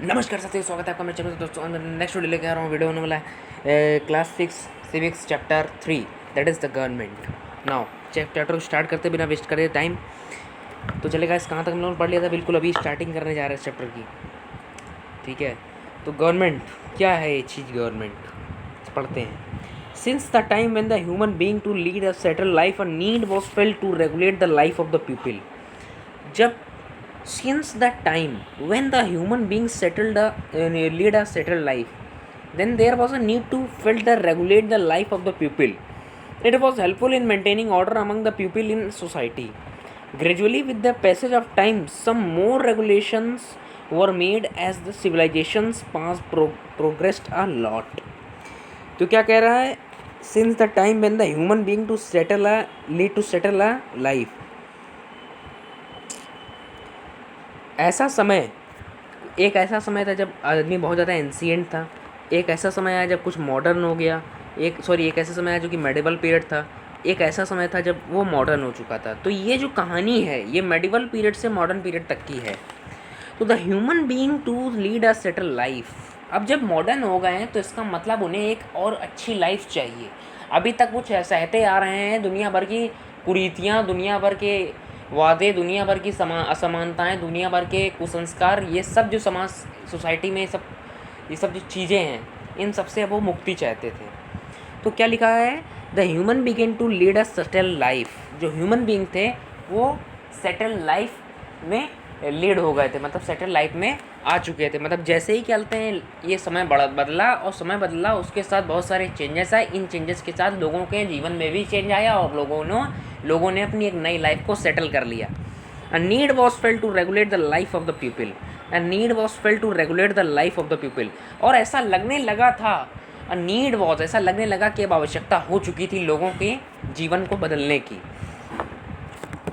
नमस्कार साथियों, स्वागत है आपका मेरे चैनल। दोस्तों नेक्स्ट वीडियो लेके आ रहा हूँ। वीडियो होने वाला है class 6 civics chapter 3, that is the government. Now chapter को स्टार्ट करते बिना वेस्ट करे टाइम तो चलेगा। इस कहाँ तक हम लोगों ने पढ़ लिया था, बिल्कुल अभी स्टार्टिंग करने जा रहे हैं इस चैप्टर की। ठीक है, तो गवर्नमेंट क्या है ये चीज़। गवर्नमेंट पढ़ते हैं। Since the time when the human being to lead a settle life, a need was felt to regulate the life of the people. जब since that time when the human beings lead a settled life, then there was a need to filter regulate the life of the people. It was helpful in maintaining order among the people in society. Gradually, with the passage of time, some more regulations were made as the civilizations progressed a lot. तो क्या कह रहा है, since the time when the human being to settle a life, एक ऐसा समय था जब आदमी बहुत ज़्यादा एंशिएंट था। एक ऐसा समय आया जब कुछ मॉडर्न हो गया। एक ऐसा समय आया जो कि मेडिवल पीरियड था। एक ऐसा समय था जब वो मॉडर्न हो चुका था। तो ये जो कहानी है ये मेडिवल पीरियड से मॉडर्न पीरियड तक की है। तो the human being to lead a settle life, अब जब मॉडर्न हो गए हैं तो इसका मतलब उन्हें एक और अच्छी लाइफ चाहिए। अभी तक वो सहते आ रहे हैं दुनिया भर की कुरीतियाँ, दुनिया भर के वादे, दुनिया भर की असमानताएँ, दुनिया भर के कुसंस्कार, ये सब जो समाज सोसाइटी में ये सब जो चीज़ें हैं, इन सब से अब वो मुक्ति चाहते थे। तो क्या लिखा है, the human began to lead a settle life. जो ह्यूमन बीइंग थे वो सेटल लाइफ में लीड हो गए थे, मतलब सेटल लाइफ में आ चुके थे। मतलब जैसे ही क्या कहते हैं, ये समय बदला और समय बदला, उसके साथ बहुत सारे चेंजेस आए। इन चेंजेस के साथ लोगों के जीवन में भी चेंज आया और लोगों ने अपनी एक नई लाइफ को सेटल कर लिया। A need was felt to regulate the life of the people. A need was felt to regulate the life of the people. और ऐसा लगने लगा था, अ नीड वॉज, ऐसा लगने लगा कि अब आवश्यकता हो चुकी थी लोगों के जीवन को बदलने की।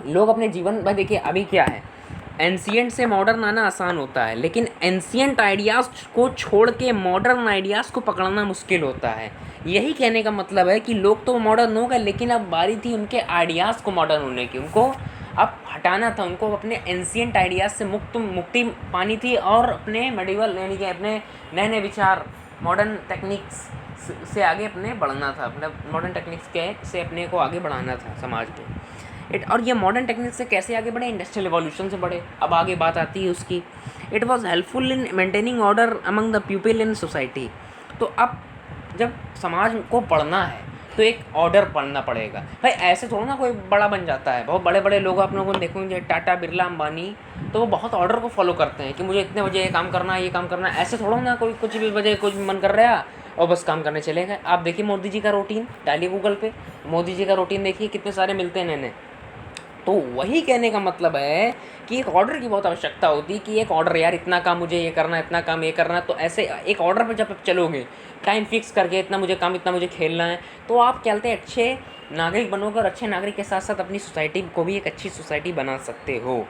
लोग अपने जीवन में, देखिए अभी क्या है, एंशिएंट से मॉडर्न आना आसान होता है, लेकिन एंशिएंट आइडियाज़ को छोड़ के मॉडर्न आइडियाज़ को पकड़ना मुश्किल होता है। यही कहने का मतलब है कि लोग तो मॉडर्न हो गए, लेकिन अब बारी थी उनके आइडियाज़ को मॉडर्न होने की। उनको अब हटाना था, उनको अपने एंशिएंट आइडियाज़ से मुक्ति पानी थी और अपने मेडिवल यानी कि अपने नए नए विचार, मॉडर्न टेक्निक्स से आगे अपने बढ़ना था, अपने मॉडर्न टेक्निक्स के से अपने को आगे बढ़ाना था समाज में। और ये मॉडर्न टेक्निक से कैसे आगे बढ़े, इंडस्ट्रियल रिवॉल्यूशन से बढ़े। अब आगे बात आती है उसकी। It was helpful in maintaining order among the people in society. तो अब जब समाज को पढ़ना है तो एक ऑर्डर पढ़ना पड़ेगा। भाई ऐसे थोड़ा ना कोई बड़ा बन जाता है। बहुत बड़े बड़े लोग आप लोगों को देखोगे, टाटा, बिरला, अंबानी, तो वो बहुत ऑर्डर को फॉलो करते हैं कि मुझे इतने बजे ये काम करना है, ये काम करना है। ऐसे थोड़ा ना कोई कुछ भी बजे कुछ मन कर रहा है और बस काम करने चले गए। आप देखिए मोदी जी का रूटीन, डालिए गूगल पे, मोदी जी का रूटीन देखिए, कितने सारे मिलते हैं नए। तो वही कहने का मतलब है कि एक ऑर्डर की बहुत आवश्यकता होती है कि एक ऑर्डर, यार इतना काम मुझे ये करना है, इतना काम ये करना है। तो ऐसे एक ऑर्डर पर जब आप चलोगे, टाइम फिक्स करके, इतना मुझे काम, इतना मुझे खेलना है, तो आप क्या कहते हैं, अच्छे नागरिक बनोगे और अच्छे नागरिक के साथ साथ अपनी सोसाइटी को भी एक अच्छी सोसाइटी बना सकते हो।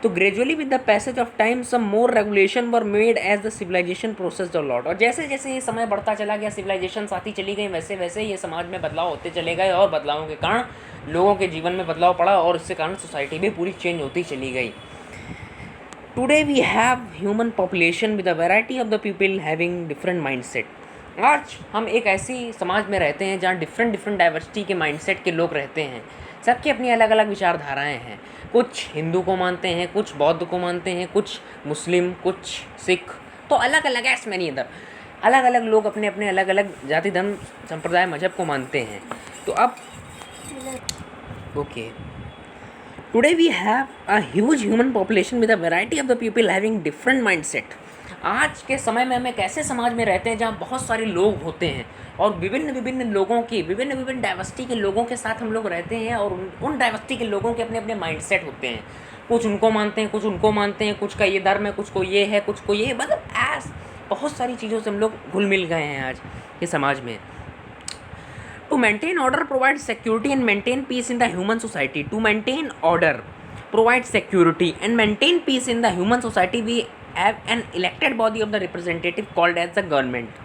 तो gradually with the passage of time some more regulation were made as the civilisation process lot. और जैसे जैसे ये समय बढ़ता चला गया, सिविलाइजेशन आती चली गई, वैसे वैसे ये समाज में बदलाव होते चले गए और बदलावों के कारण लोगों के जीवन में बदलाव पड़ा और इसके कारण सोसाइटी भी पूरी चेंज होती चली गई। Today we have human population with a variety of the people having different mindset. आज हम एक ऐसी समाज में रहते हैं जहाँ डिफरेंट डाइवर्सिटी के माइंडसेट के लोग रहते हैं। सबकी अपनी अलग अलग विचारधाराएं हैं। कुछ हिंदू को मानते हैं, कुछ बौद्ध को मानते हैं, कुछ मुस्लिम, कुछ सिख, तो अलग अलग एस मैनी अदर, अलग अलग लोग अपने अपने अलग अलग जाति, धर्म, संप्रदाय, मजहब को मानते हैं। तो अब okay, today we have a huge human population with a variety of the people having different mindset. आज के समय में हम एक ऐसे समाज में रहते हैं जहाँ बहुत सारे लोग होते हैं और विभिन्न विभिन्न लोगों की, विभिन्न डाइवर्सिटी के लोगों के साथ हम लोग रहते हैं और उन डाइवर्सिटी के लोगों के अपने अपने माइंडसेट होते हैं। कुछ उनको मानते हैं, कुछ उनको मानते हैं, कुछ का ये धर्म है, कुछ को ये है, कुछ को ये, मतलब ऐस बहुत सारी चीज़ों से हम लोग घुल मिल गए हैं आज के समाज में। To maintain order, provide security and maintain peace in the human society. To maintain order, provide security and maintain peace in the human society, we have an elected body of the representative called as the government.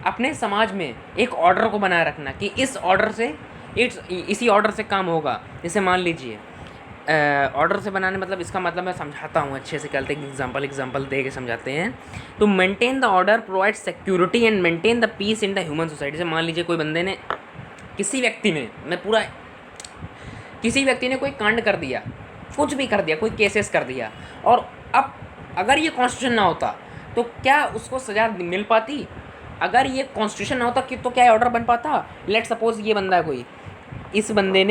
अपने समाज में एक order को बनाए रखना कि इस order से इसी ऑर्डर से काम होगा। जैसे मान लीजिए ऑर्डर से बनाने मतलब इसका मतलब मैं समझाता हूँ अच्छे से, कहते हैं एग्जांपल दे के समझाते हैं। तो maintain the order, provide security and maintain the peace in the human society. से मान लीजिए कोई बंदे ने, किसी व्यक्ति ने कोई कांड कर दिया, कुछ भी कर दिया, कोई केसेस कर दिया, और अब अगर ये कॉन्स्टिट्यूशन ना होता तो क्या उसको सज़ा मिल पाती? अगर ये कॉन्स्टिट्यूशन ना होता कि तो क्या ऑर्डर बन पाता? लेट सपोज ये बंदा है कोई, इस बंदे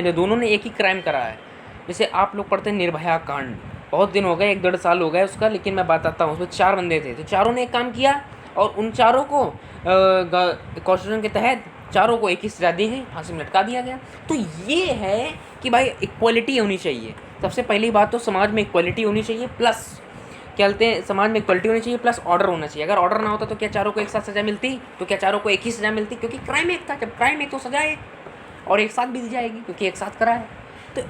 ने दोनों ने एक ही क्राइम करा है। जैसे आप लोग पढ़ते हैं निर्भया कांड, बहुत दिन हो गए, 1-1.5 साल हो गए उसका, लेकिन मैं बताता हूँ। उसमें 4 बंदे थे, तो चारों ने एक काम किया और उन चारों को कॉन्स्टिट्यूशन के तहत चारों को एक ही सजा दी गई, फांसी में लटका दिया गया। तो ये है कि भाई इक्वलिटी होनी चाहिए। सबसे पहली बात तो समाज में इक्वलिटी होनी चाहिए, प्लस क्या कहते हैं, समाज में इक्वलिटी होनी चाहिए, प्लस ऑर्डर होना चाहिए। अगर ऑर्डर ना होता तो क्या चारों को एक साथ सज़ा मिलती? तो क्या चारों को एक ही सज़ा मिलती? क्योंकि क्राइम एक था। जब क्राइम एक तो सज़ा एक, और एक साथ भी दी जाएगी क्योंकि एक साथ करा है। तो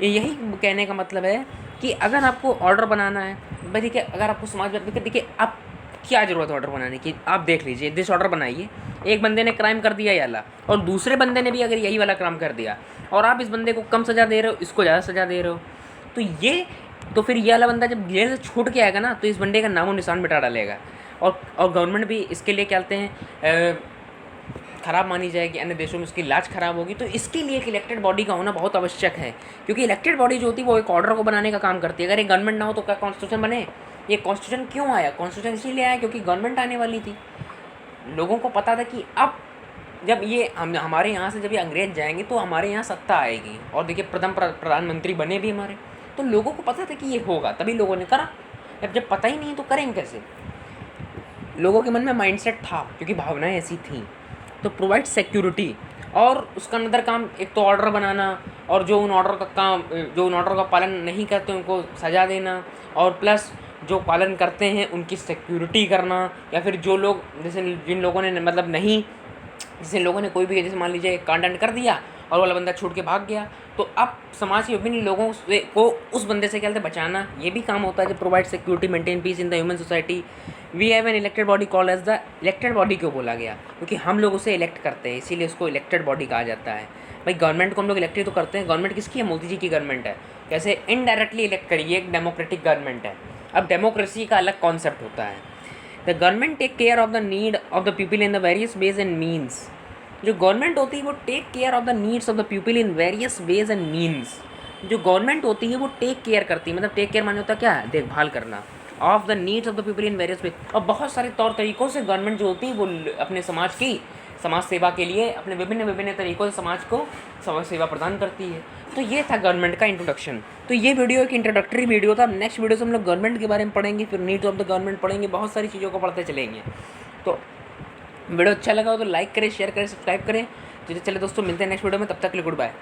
यही कहने का मतलब है कि अगर आपको ऑर्डर बनाना है भाई, देखिए अगर आपको समाज में, देखिए आप क्या ज़रूरत है ऑर्डर बनाने की? आप देख लीजिए, दिस ऑर्डर बनाइए, एक बंदे ने क्राइम कर दिया याला, और दूसरे बंदे ने भी अगर यही वाला क्राइम कर दिया, और आप इस बंदे को कम सज़ा दे रहे हो, इसको ज़्यादा सज़ा दे रहे हो, तो फिर ये वाला बंदा जब जेल से छूट के आएगा ना, तो इस बंदे का नामो निशान मिटा डालेगा। और गवर्नमेंट भी इसके लिए क्या कहते हैं, ख़राब मानी जाएगी, अन्य देशों में उसकी लाज ख़राब होगी। तो इसके लिए एक इलेक्टेड बॉडी का होना बहुत आवश्यक है, क्योंकि इलेक्टेड बॉडी जो होती है वो एक ऑर्डर को बनाने का काम करती है। अगर एक गवर्नमेंट ना हो तो क्या कॉन्स्टिट्यूशन बने? ये कॉन्स्टिट्यूशन क्यों आया? कॉन्स्टिट्यूशन इसीलिए आया क्योंकि गवर्नमेंट आने वाली थी। लोगों को पता था कि अब जब ये हमारे यहाँ से जब ये अंग्रेज जाएंगे तो हमारे यहाँ सत्ता आएगी, और देखिए प्रधानमंत्री बने भी हमारे। तो लोगों को पता था कि ये होगा, तभी लोगों ने करा। अब जब पता ही नहीं तो करेंगे कैसे? लोगों के मन में माइंडसेट था, क्योंकि भावनाएं ऐसी थीं। तो प्रोवाइड सिक्योरिटी, और उसका अंदर काम एक तो ऑर्डर बनाना, और जो उन ऑर्डर का पालन नहीं करते उनको सज़ा देना, और प्लस जो पालन करते हैं उनकी सिक्योरिटी करना। या फिर जो लोग, जैसे जिन लोगों ने मतलब नहीं, जैसे लोगों ने कोई भी, जैसे मान लीजिए कांड कर दिया और वाला बंदा छूट के भाग गया, तो अब समाज के विभिन्न लोगों को उस बंदे से क्या कहते हैं, बचाना, ये भी काम होता है। जब provide security, maintain peace in the human society. We have an elected body called as the, elected body क्यों बोला गया? क्योंकि हम लोग उसे इलेक्ट करते हैं, इसीलिए उसको इलेक्टेड बॉडी कहा जाता है। भाई गवर्नमेंट को हम लोग इलेक्ट तो करते हैं, गवर्नमेंट किसकी है? मोदी जी की गवर्नमेंट है। कैसे? इनडायरेक्टली इलेक्ट करिए, एक डेमोक्रेटिक गवर्नमेंट है। अब डेमोक्रेसी का अलग कॉन्सेप्ट होता है। The government take care of the need of the people in the various ways and means. जो गवर्नमेंट होती है वो take care of the needs of the people in various ways and means. जो government होती है वो take care करती है, मतलब टेक केयर माने होता क्या है? देखभाल करना, of the needs of the people in various veg. और बहुत सारे तौर तरीक़ों से गवर्नमेंट जो होती है वो अपने समाज सेवा के लिए अपने विभिन्न तरीक़ों से समाज को समाज सेवा प्रदान करती है। तो ये था गवर्नमेंट का इंट्रोडक्शन। तो ये वीडियो एक इंट्रोडक्टरी वीडियो था। नेक्स्ट वीडियो से हम लोग गवर्नमेंट के बारे में पढ़ेंगे, फिर नीड्स ऑफ द गवर्नमेंट पढ़ेंगे, बहुत सारी चीज़ों को पढ़ते चलेंगे। तो वीडियो अच्छा लगा हो तो लाइक करें, शेयर करें, सब्सक्राइब करें। चलिए दोस्तों, मिलते हैं नेक्स्ट वीडियो में, तब तक के लिए गुड बाय।